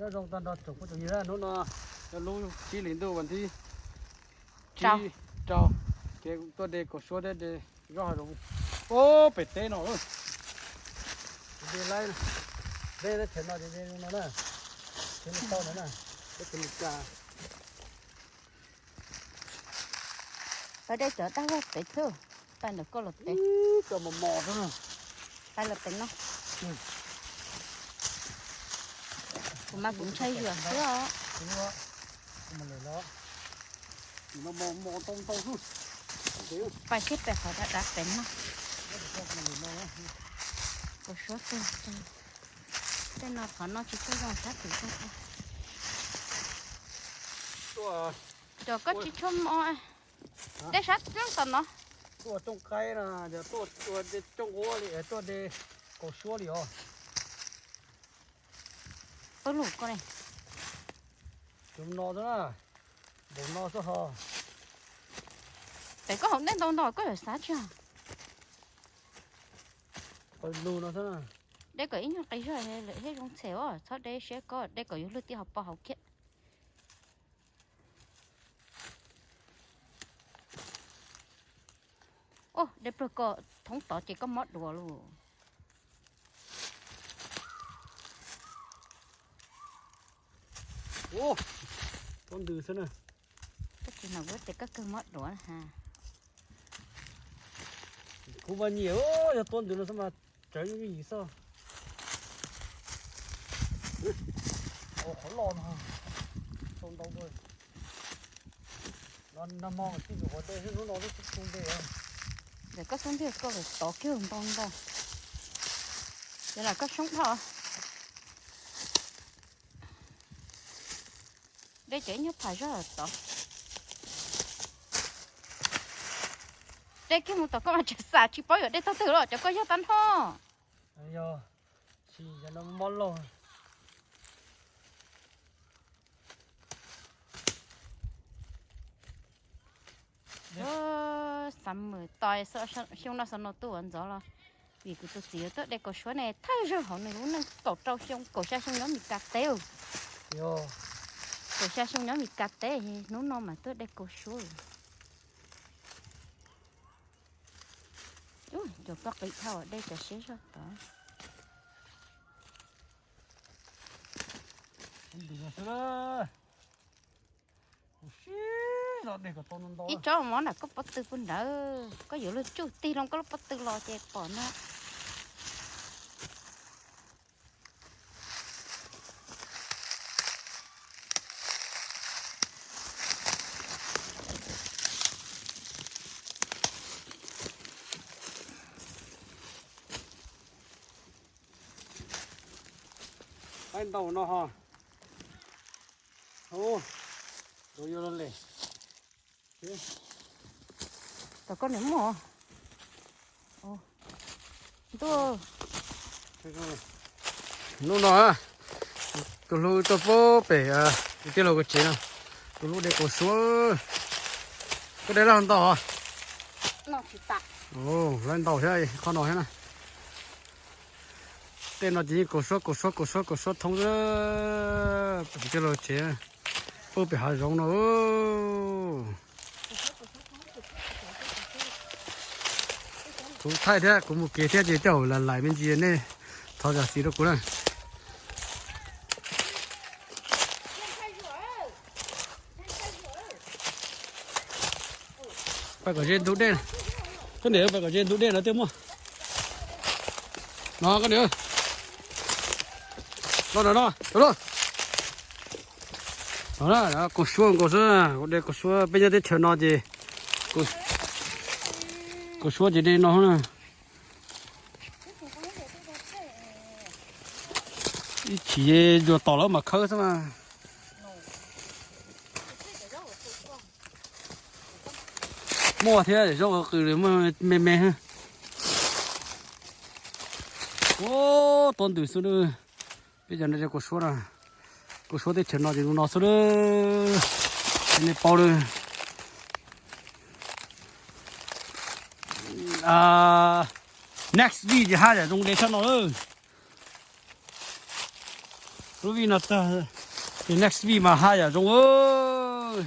đó dòng toàn đọt trồng có trồng gì ra nó lú chỉ liền đâuวันที่ Trâu. trâu cái tôi để có số để rõ rồi ô bể té nó rồi để lại đây là chén nó để nó nè chén nó to nữa nè cái chén trà ở đây chợ tao có tệ thưa tay nó có lột tệ cho mà mò thôi nè tay lột tệ nó mà cũng chơi rồi chứ đó đúng đó mà lấy nó mò tông luôn phải xếp về khỏi đã tệ nó có số tiền tên nó khỏi nó chỉ cho dòng sát thì thôi cho có chỉ cho mọi để sát nó tận nóตัวจงไก่นะเดี๋ยวตัวเด็ดจงหัวเลยตัวเด็ดกดชัวเลยอ๋อ có lụt con này จุ่มนอตัวน่ะบ่มนอซะฮะ để có hổng đến đâu nổi có thể sát chưa ไปลูนอซะน่ะ để có ít nhất cái rồi hết trong xéo à sau đây sẽ có đây có những lượt đi học bao học kia ô để bữa có thống tỏ chỉ có mót đùa luôn โอ้ต้นดื้อซะน่ะ cái chuyện nào với các cơn mót đùa ha กูว่าเหนียวจะต้นดื้อนะซะมาใจมีอีซะโอ้ขอรอนะฮะต้นเตาด้วยน้ำมองที่อยู่หัวใจที่นู้นนอนที่ตรงเดียว để có sống việc có phải tỏ kêu không tông đâu đây là có sống thọ đây chỉ nhớ phải rất là tỏ đây cái một tỏ có mà chả xả chỉ bói ở đây tao thử rồi cho có cho tán ho ai yo chỉ cho nó món luôn sắm mười tỏi sợ xong nó xong nó tu ăn gió lo vì cứ tôi chỉ tôi đây có số này thay rồi họ này muốn cậu trâu xong cậu xa xong nó bị cắt téo yo cậu xa xong nó bị cắt té thì nó mà tôi đây có số ui cho bác bị thao ở đây cho xé ra đóดื้อซะเลยเราเด็กก็ต้นนั้นต่อ ít cho món là có bắt tư quân đỡ có nhiều lúc chú ti long có lúc bắt tư lo chè bỏ nó anh đầu nó hả ô rồi vô lên lề tao có nếm mò ô tôi nó nó tôi lu tôi phố bể cái lô cái chế nào tôi lu để cổ xuống cái đấy là con tàu à nó chỉ tạt ồ lên tàu thế con nào thế này tên nó chỉ cổ số thông ra cái lô chế phố bể hải rong nó cũng thay thế cũng một cái thế chỉ đầu là lại bên dưới này thôi giờ xí đâu cũng này phải có trên tủ đen cái này phải có trên tủ đen nó tiêu mua nó cái này nó đó cột xuống đây cột xuống bây giờ để chờ nó gì cột xuống gì đây nó nè chỉ rồi tỏ lắm mà khơi sao mà mua thế để cho cái mà mềm ha ô tôn tử số nữa bây giờ nó có số là có số để chấn nó thì nó số nữa này bao rồi next video hai để dùng để cho nó Ruby nó ta thì next week mà hai à rong ơi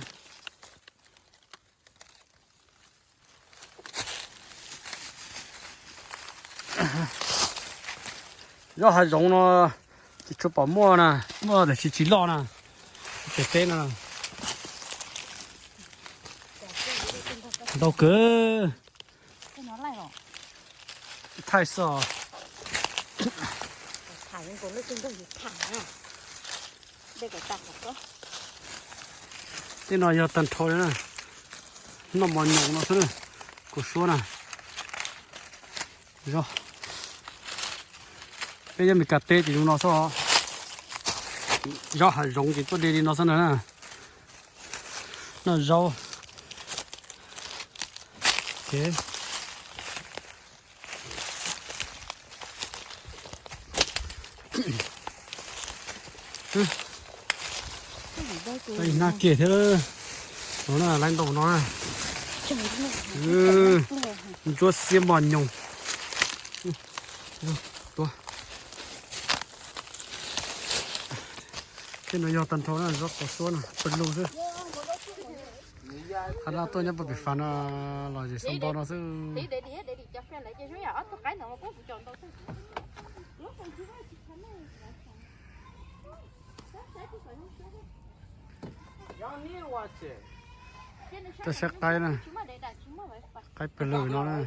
do hai rong nó chỉ chụp bảo mua để chỉ lo nè để tên nè đâu cứ nó lại rồi太少thả những con nước trên đây thả nha đây cái tạc đó cái nó giờ tận thôi nè nó mòn nhộng nó thôi nè cô số nè rồi bây giờ mình cắt tê thì chúng nó sao rau hạt rong thì tôi đi nó sao nè nó rau ok đây na kia thế đó nó là lãnh đạo nó này chúa xiêm bòn nhung to cái nó do tận thấu là rất có số này bật lù chứ khả năng tôi nhớ bị phản là gì xong bao nó chứ để cho phe lại cho số nhỏ tôi cái nào mà có vụ tròn đâu tôi sẽ tay này cái bật lù nó này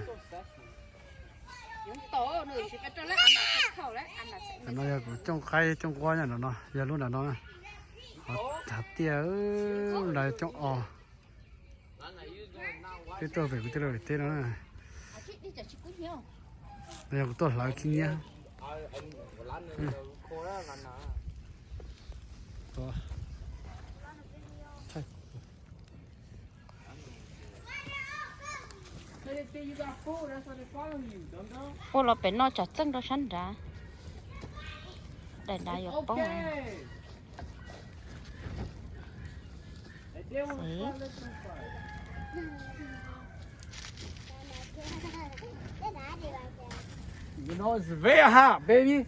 nó giờ trong khay trong qua nhà nó giờ luôn là nó thả tia là trong cái tôi về cái tôi tên nó này bây giờ tôi lại kinh nhá ô là bên nó chặt chân đó sẵn ra để đại học bông You know it's very hot, baby.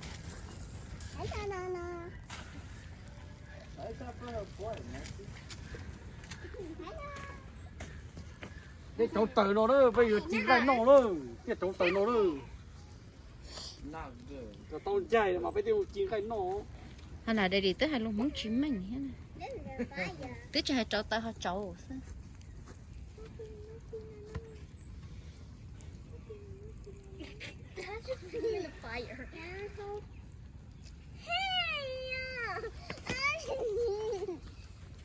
Cái chỗ tử nó đó, bây giờ chỉ cái nó đó, cái chỗ tử nó đó. Cái tao chạy mà bây giờ chỉ cái nó. hay là đây đi tới hai luôn muốn chim mình hết này tới cho hai cháu tới hai cháu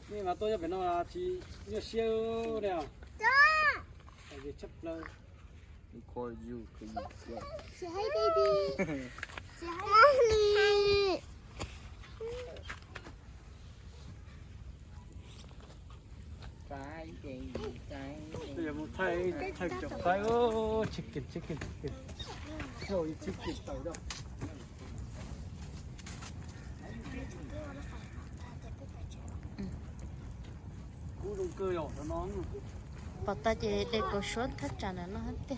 Nhưng mà tôi cho phải nó chỉ như siêu nè. Tại vì chấp lâu. Call you, Say hi, baby. Say hi. Bây giờ một thay chụp tay ô chicken. Rồi chicken tàu đâu. Cú đông cơ rồi nó. bảo ta chỉ để có số thắt chặt nó hết đi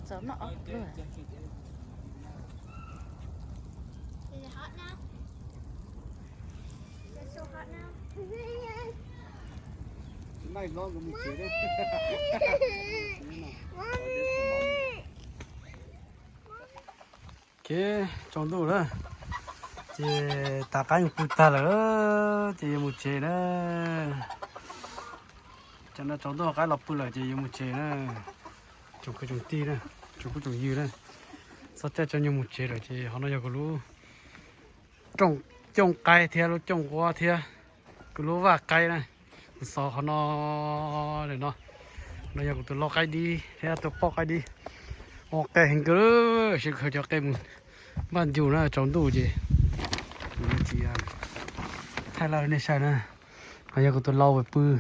giờ nó ốp rồi Is it hot now? Is it so hot now? Này nó cũng một chế đấy. Ok, trong đủ đó. Chị ta cái một ta nữa, chị một chế nữa. Cho nên trong đó cái lọc bự lại chị một chế nữa. Chúng cái chúng ti nữa, chúng cái chúng dư nữa. Sau cho nhiều một chế rồi chị họ nói giờ cái lú trồng cây theo lú trồng qua theo cái lú và cây này. Sau họ nó để nó giờ tôi lo cây đi, theo tôi bỏ cây đi. Ok hình cứ sẽ khởi cho cây mình ban chủ nó trong đủ gì. Chỉ thay là này sai nè, bây giờ tôi lau về bự,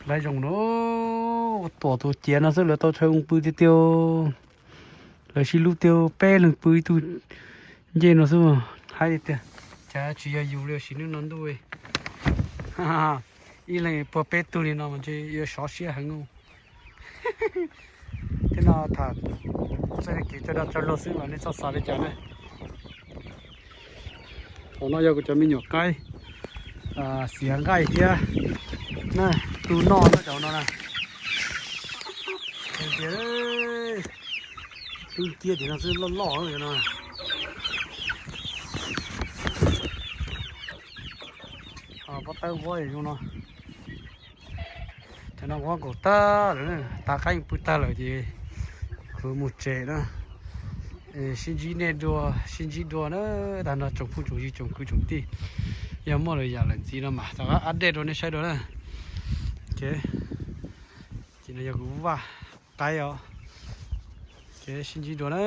lấy dùng nó tổ chén nó rất là tôi chơi ông bự tiêu, lấy xí lú tiêu bé lần bự tôi dễ nó xưa hay đấy, chả chỉ là dùng liệu xí nước nón thôi, ha, ý là bỏ bé tôi thì nó mà chỉ yêu xóa xí hàng ngon, thế nào thà, cái cho nó cho lô xí mà nên cho xả đi chả này. nó giờ có cho mình nhỏ cây xiềng cây kia nè tu non nó cháu nó nè kia đấy tu kia thì nó sẽ lỏ rồi nó bắt tay voi cho nó cho nó có cổ ta rồi ta canh bút ta rồi thì cứ một trẻ đó xin chỉ đùa nó đàn nó trồng phụ trồng gì trồng cứ trồng ti giờ mua rồi giờ làm gì nó mà tao ăn đây rồi nó sai rồi nè ok chỉ là giờ cũng va tay rồi ok xin chỉ đùa nó